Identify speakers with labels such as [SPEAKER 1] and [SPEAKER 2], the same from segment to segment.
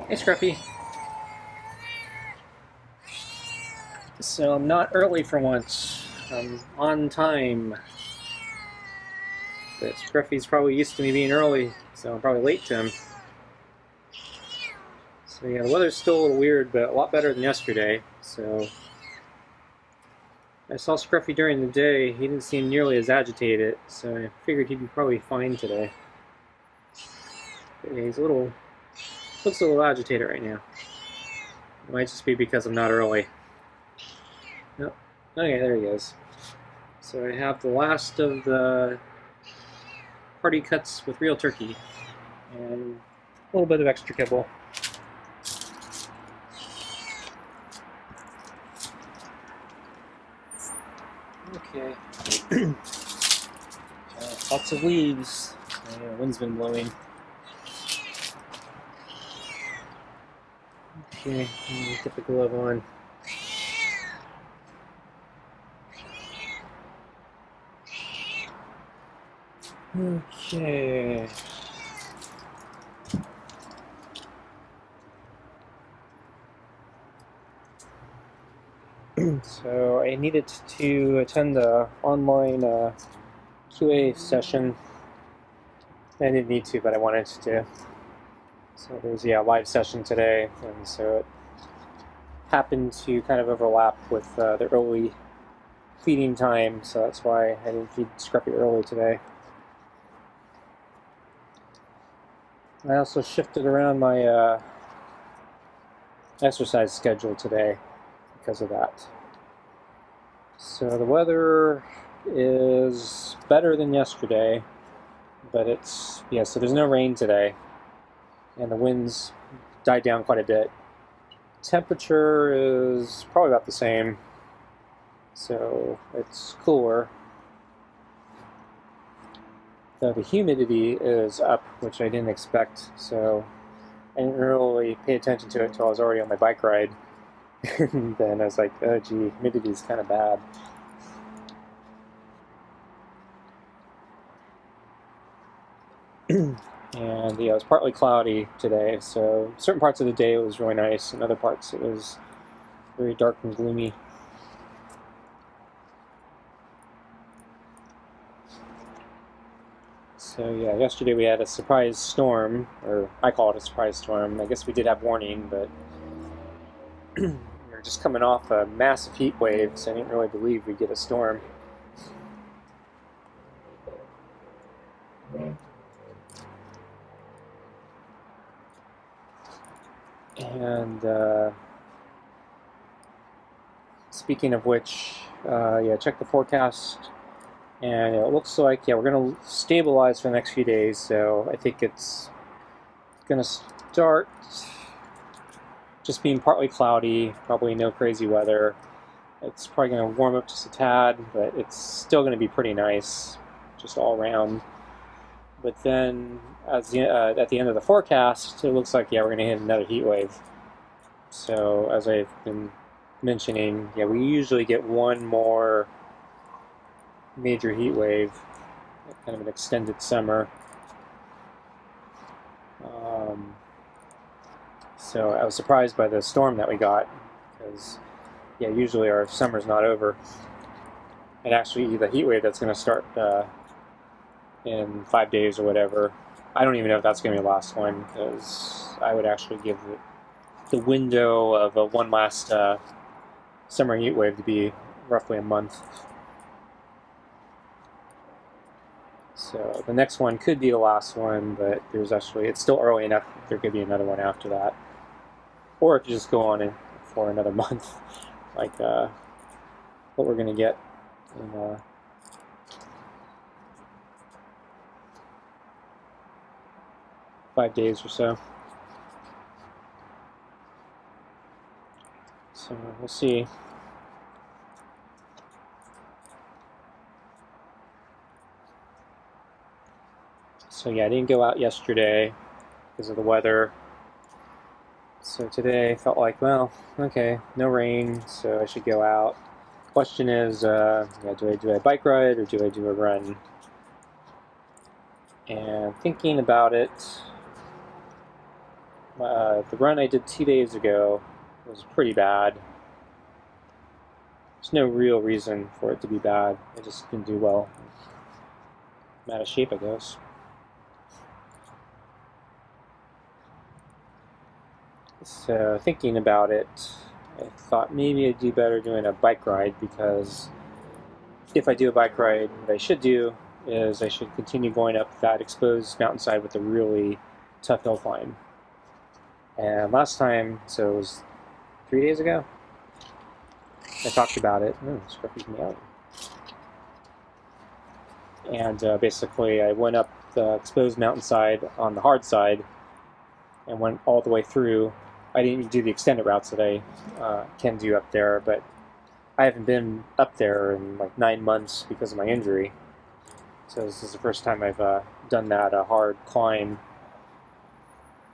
[SPEAKER 1] Hey Scruffy. So I'm not early for once. I'm on time. But Scruffy's probably used to me being early, so I'm probably late to him. So yeah, the weather's still a little weird, but a lot better than yesterday. So I saw Scruffy during the day. He didn't seem nearly as agitated, so I figured he'd be probably fine today. But yeah, looks a little agitated right now. It might just be because I'm not early. Nope. Okay, there he is. So I have the last of the party cuts with real turkey and a little bit of extra kibble. Okay. Lots of leaves. The wind's been blowing. Okay, let me get the glove on. Okay. So I needed to attend the online QA session. I didn't need to, but I wanted to. So there's a live session today, and so it happened to kind of overlap with the early feeding time, so that's why I didn't feed Scruffy early today. I also shifted around my exercise schedule today because of that. So the weather is better than yesterday, but so there's no rain today, and the winds died down quite a bit. Temperature is probably about the same, so it's cooler. Though the humidity is up, which I didn't expect, so I didn't really pay attention to it until I was already on my bike ride. And then I was like, oh gee, humidity is kind of bad. And yeah, it was partly cloudy today, so certain parts of the day it was really nice, and other parts it was very dark and gloomy. So yeah, yesterday we had a surprise storm, or I call it a surprise storm. I guess we did have warning, but we were just coming off a massive heat wave, so I didn't really believe we'd get a storm. And speaking of which, check the forecast, and it looks like we're going to stabilize for the next few days. So I think it's going to start just being partly cloudy, probably no crazy weather. It's probably going to warm up just a tad, but it's still going to be pretty nice, just all around. But then, at the end of the forecast, it looks like we're going to hit another heat wave. So as I've been mentioning, we usually get one more major heat wave, kind of an extended summer. So I was surprised by the storm that we got, because usually our summer's not over. And actually, the heat wave that's going to start in 5 days or whatever, I don't even know if that's going to be the last one, because I would actually give the window of one last summer heat wave to be roughly a month. So the next one could be the last one, but it's still early enough there could be another one after that. Or it could just go on for another month, like what we're going to get in 5 days or so. So we'll see. So I didn't go out yesterday because of the weather. So today I felt like, well, okay, no rain, so I should go out. Question is, do I do a bike ride or do I do a run? And thinking about it, The run I did 2 days ago was pretty bad. There's no real reason for it to be bad. I just didn't do well. I'm out of shape, I guess. So thinking about it, I thought maybe I'd do better doing a bike ride, because if I do a bike ride, what I should do is I should continue going up that exposed mountainside with a really tough hill climb. And last time, so it was 3 days ago, I talked about it. Oh, Scruffy's meowing. And basically I went up the exposed mountainside on the hard side and went all the way through. I didn't do the extended routes that I can do up there, but I haven't been up there in like 9 months because of my injury. So this is the first time I've done that, a hard climb.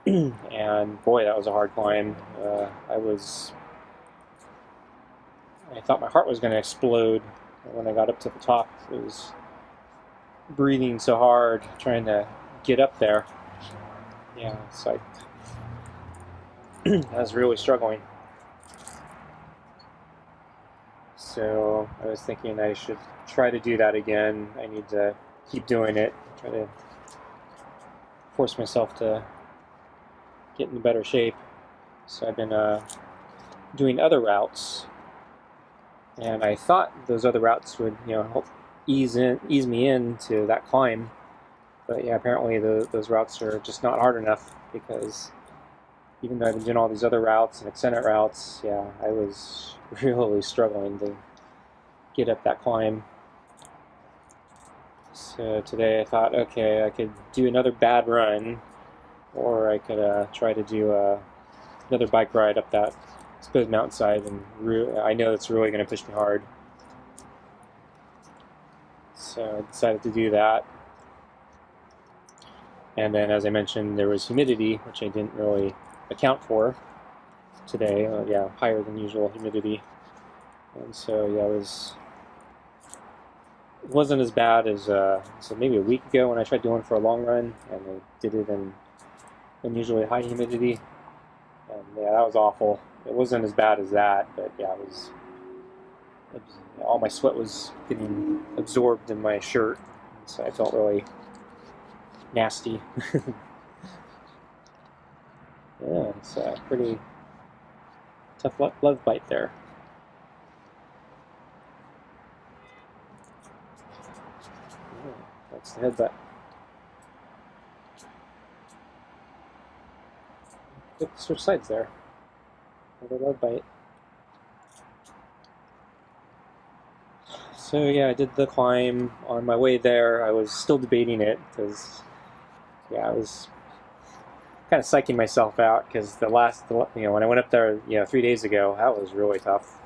[SPEAKER 1] And boy, that was a hard climb. I thought my heart was going to explode when I got up to the top. It was breathing so hard trying to get up there. Yeah, so I was really struggling. So I was thinking I should try to do that again. I need to keep doing it, try to force myself to get in better shape. So I've been doing other routes, and I thought those other routes would, help ease me into that climb. But yeah, apparently those routes are just not hard enough, because even though I've been doing all these other routes and extended routes, yeah, I was really struggling to get up that climb. So today I thought, okay, I could do another bad run, or I could try to do another bike ride up that exposed mountainside, and I know it's really going to push me hard. So I decided to do that. And then, as I mentioned, there was humidity, which I didn't really account for today. Yeah, higher than usual humidity. And so, yeah, it wasn't as bad as so maybe a week ago when I tried doing for a long run, and I did it in unusually high humidity. And yeah, that was awful. It wasn't as bad as that, but yeah, all my sweat was getting absorbed in my shirt, so I felt really nasty. Yeah, it's a pretty tough love bite there. Yeah, that's the headbutt. Good, switch sides there. Another love bite. So yeah, I did the climb. On my way there, I was still debating it, because yeah, I was kind of psyching myself out, because when I went up there, 3 days ago, that was really tough,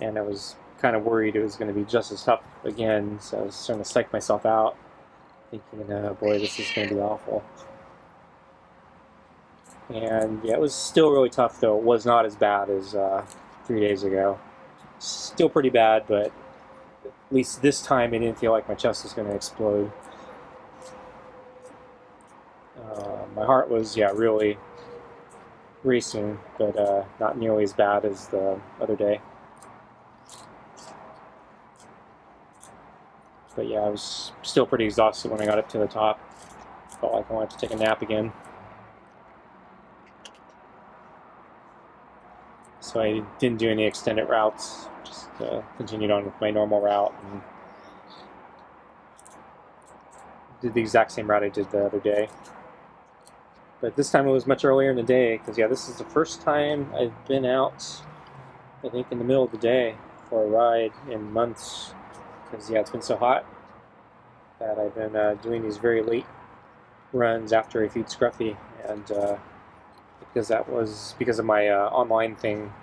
[SPEAKER 1] and I was kind of worried it was going to be just as tough again. So I was starting to psych myself out, thinking, oh boy, this is going to be awful. And yeah, it was still really tough, though. It was not as bad as 3 days ago. Still pretty bad, but at least this time it didn't feel like my chest was going to explode. My heart was, really racing, but not nearly as bad as the other day. But yeah, I was still pretty exhausted when I got up to the top. Felt like I wanted to take a nap again. So I didn't do any extended routes, just continued on with my normal route, and did the exact same route I did the other day. But this time it was much earlier in the day, because yeah, this is the first time I've been out, I think, in the middle of the day for a ride in months, because yeah, it's been so hot that I've been doing these very late runs after I feed Scruffy, and because of my online thing,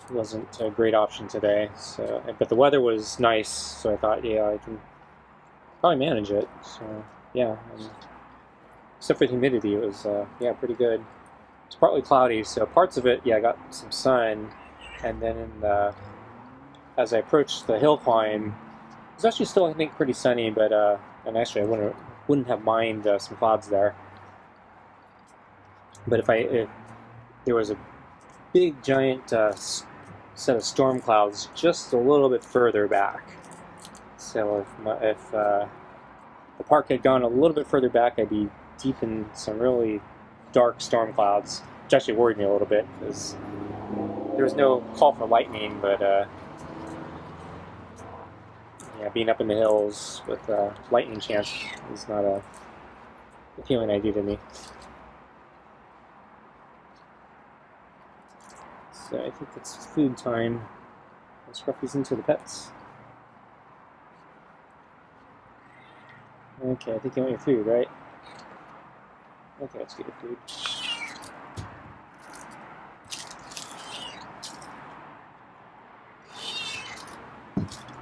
[SPEAKER 1] it wasn't a great option today. So, but the weather was nice, so I thought, yeah, I can probably manage it. So yeah, except for the humidity, it was pretty good. It's partly cloudy, so parts of it, I got some sun, and then as I approached the hill climb, it was actually still, I think, pretty sunny, but and actually I wouldn't have minded some clouds there. But if there was a big giant set of storm clouds just a little bit further back, so if the park had gone a little bit further back, I'd be deep in some really dark storm clouds, which actually worried me a little bit because there was no call for lightning, but yeah, being up in the hills with lightning chance is not a appealing idea to me. So I think it's food time. Scruffy's into the pets. Okay, I think you want your food, right? Okay, let's get your food.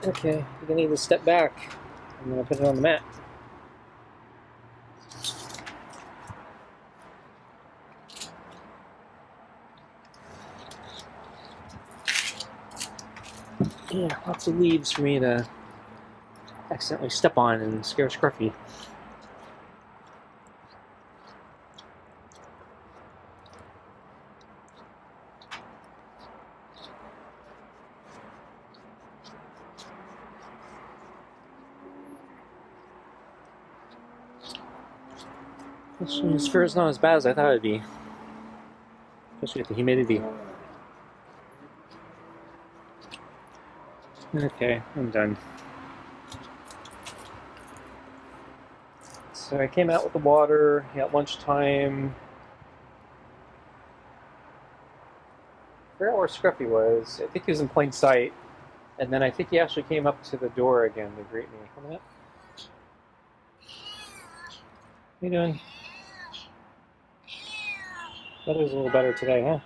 [SPEAKER 1] Okay, you're gonna need to step back. I'm gonna put it on the mat. Yeah, lots of leaves for me to accidentally step on and scare Scruffy. His fur is not as bad as I thought it'd be, especially with the humidity. Okay, I'm done. So I came out with the water at lunchtime. I forgot where Scruffy was. I think he was in plain sight. And then I think he actually came up to the door again to greet me. Come on. How you doing? Weather's a little better today, huh?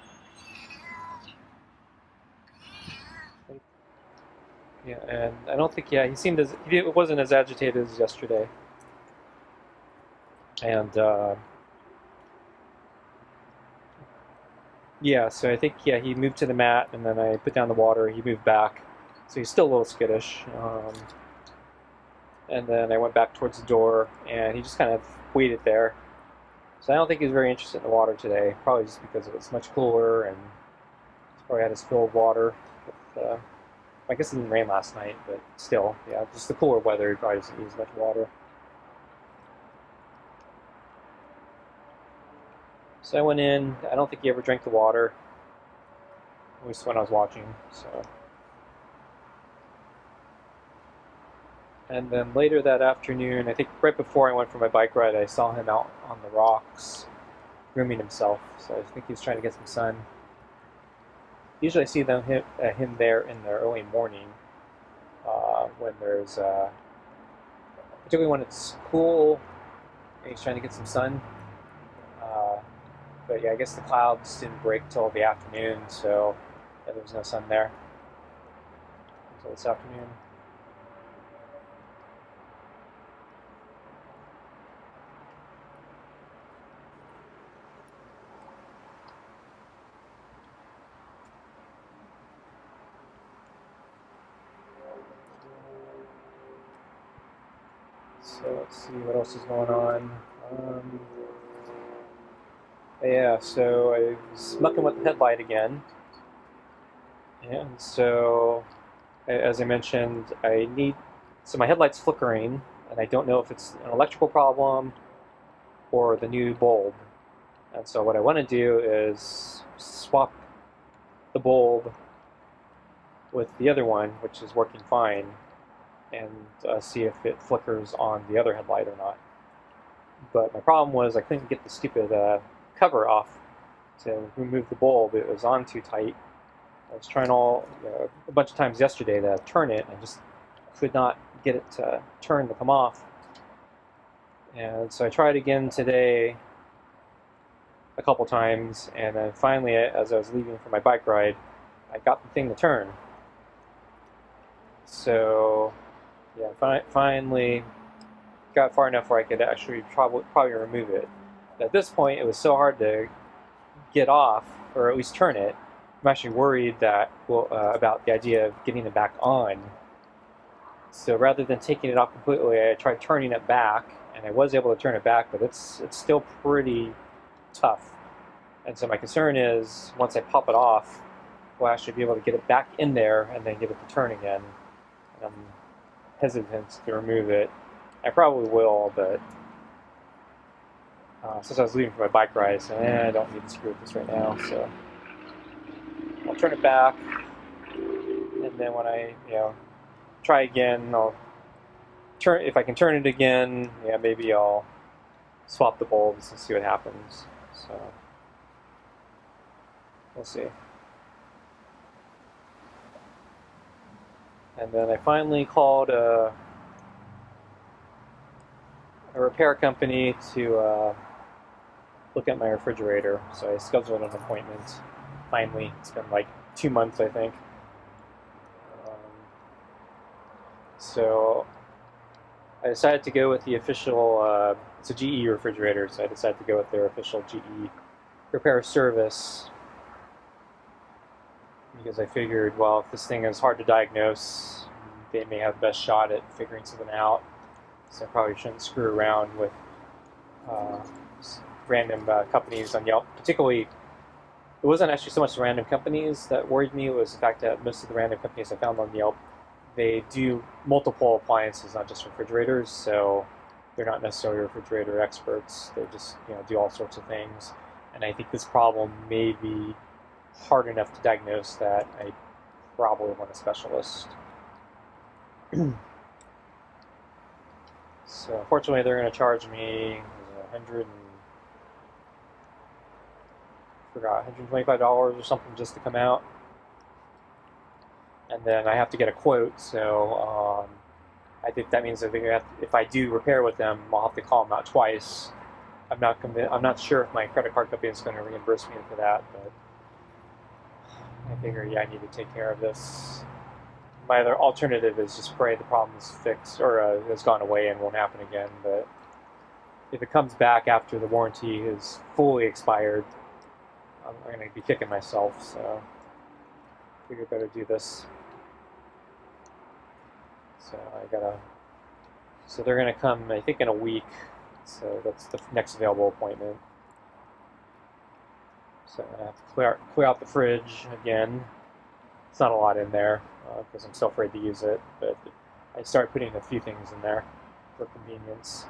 [SPEAKER 1] Yeah, and I don't think, yeah, he wasn't as agitated as yesterday. And, yeah, so I think, yeah, he moved to the mat, and then I put down the water, he moved back. So he's still a little skittish. And then I went back towards the door, and he just kind of waited there. So I don't think he was very interested in the water today, probably just because it was much cooler, and he's probably had his fill of water. But, I guess it didn't rain last night, but still, yeah, just the cooler weather, he probably doesn't use much water. So I went in. I don't think he ever drank the water, at least when I was watching. So, and then later that afternoon, I think right before I went for my bike ride, I saw him out on the rocks, grooming himself. So I think he was trying to get some sun. Usually I see him there in the early morning when there's, particularly when it's cool and he's trying to get some sun. But yeah, I guess the clouds didn't break till the afternoon, so yeah, there was no sun there until this afternoon. So let's see what else is going on. Yeah, so I was mucking with the headlight again. And so, as I mentioned, so my headlight's flickering, and I don't know if it's an electrical problem or the new bulb. And so what I want to do is swap the bulb with the other one, which is working fine, and see if it flickers on the other headlight or not. But my problem was I couldn't get the stupid cover off to remove the bulb. It was on too tight. I was trying a bunch of times yesterday to turn it, and just could not get it to turn to come off. And so I tried again today a couple times, and then finally, as I was leaving for my bike ride, I got the thing to turn. So, yeah, finally got far enough where I could actually probably remove it. At this point, it was so hard to get off, or at least turn it. I'm actually worried about the idea of getting it back on. So rather than taking it off completely, I tried turning it back, and I was able to turn it back, but it's still pretty tough. And so my concern is once I pop it off, we'll actually be able to get it back in there and then get it to turn again. And I'm hesitant to remove it. I probably will, but since I was leaving for my bike ride, I said, I don't need to screw with this right now. So I'll turn it back, and then when I, try again, I'll turn. If I can turn it again, maybe I'll swap the bulbs and see what happens. So we'll see. And then I finally called a repair company to look at my refrigerator. So I scheduled an appointment. Finally, it's been like 2 months, I think. So I decided to go with the official, it's a GE refrigerator, so I decided to go with their official GE repair service because I figured, well, if this thing is hard to diagnose, they may have the best shot at figuring something out. So I probably shouldn't screw around with random companies on Yelp. Particularly, it wasn't actually so much the random companies that worried me, it was the fact that most of the random companies I found on Yelp, they do multiple appliances, not just refrigerators, so they're not necessarily refrigerator experts. They just do all sorts of things. And I think this problem may be hard enough to diagnose that I probably want a specialist. So unfortunately, they're going to charge me $125 or something just to come out. And then I have to get a quote, so I think that means that if I do repair with them, I'll have to call them out twice. I'm not sure if my credit card company is going to reimburse me for that, but I figure, I need to take care of this. My other alternative is just pray the problem is fixed or has gone away and won't happen again. But if it comes back after the warranty is fully expired, I'm going to be kicking myself. So I figure I better do this. So they're going to come, I think, in a week. So that's the next available appointment. So I'm going to have to clear out the fridge again. It's not a lot in there because I'm still afraid to use it, but I started putting a few things in there for convenience.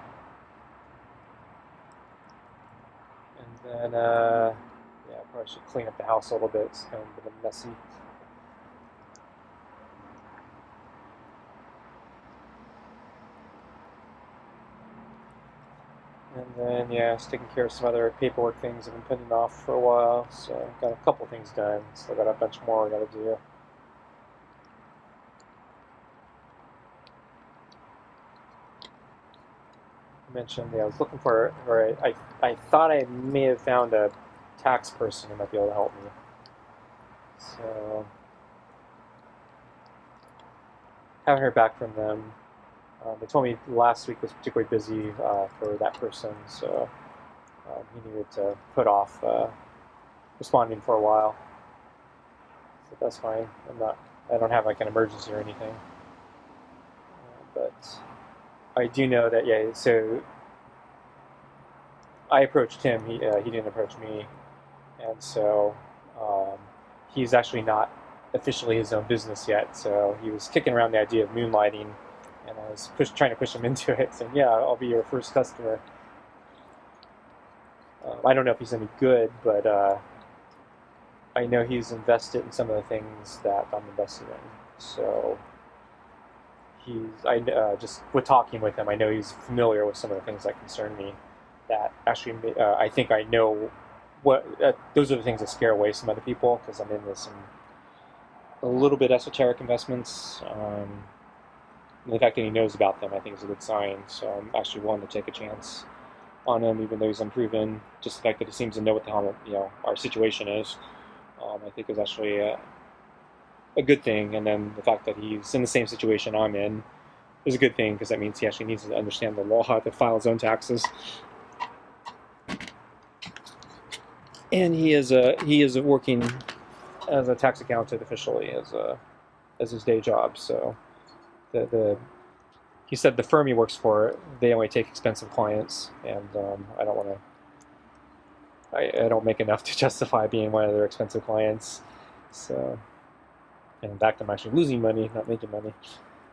[SPEAKER 1] And then, I probably should clean up the house a little bit. It's kind of a bit messy. And then, just taking care of some other paperwork things I've been putting off for a while. So I've got a couple things done. Still got a bunch more I got to do. I mentioned, I was looking for, or I thought I may have found a tax person who might be able to help me. So haven't heard back from them. They told me last week was particularly busy for that person, so he needed to put off responding for a while. So that's fine. I don't have like an emergency or anything. But I do know that so I approached him. He didn't approach me, and so he's actually not officially his own business yet. So he was kicking around the idea of moonlighting. And I was trying to push him into it, saying, I'll be your first customer. I don't know if he's any good, but I know he's invested in some of the things that I'm invested in. So just with talking with him, I know he's familiar with some of the things that concern me. That actually, I think I know those are the things that scare away some other people, because I'm into a little bit esoteric investments. The fact that he knows about them, I think, is a good sign. So I'm actually willing to take a chance on him, even though he's unproven. Just the fact that he seems to know what the hell our situation is, I think is actually a good thing. And then the fact that he's in the same situation I'm in is a good thing, because that means he actually needs to understand the law, how to file his own taxes. And he is working as a tax accountant officially as his day job. So. He said the firm he works for, they only take expensive clients, and I don't want to I don't make enough to justify being one of their expensive clients. So, and in fact, I'm actually losing money, not making money.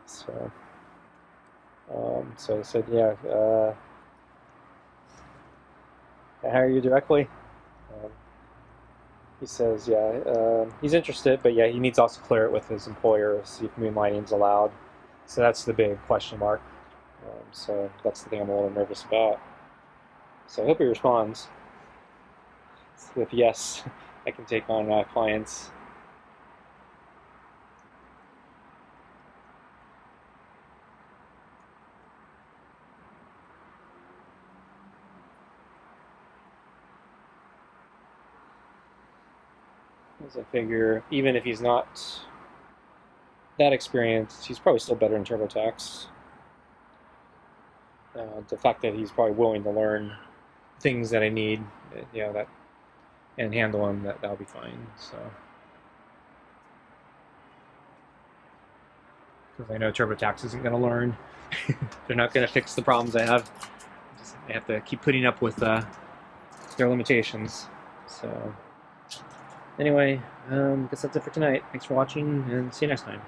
[SPEAKER 1] So, so I said, yeah, I hire you directly. Um, he says, yeah, he's interested, but yeah, he needs to also clear it with his employer, see if moonlighting's allowed. So that's the big question mark. So that's the thing I'm a little nervous about. So I hope he responds. So if yes, I can take on clients. As I figure, even if he's not that experienced, he's probably still better in TurboTax. The fact that he's probably willing to learn things that I need, that and handle them, that'll be fine. So, because I know TurboTax isn't going to learn, they're not going to fix the problems I have. I have to keep putting up with their limitations. So, anyway, guess that's it for tonight. Thanks for watching, and see you next time.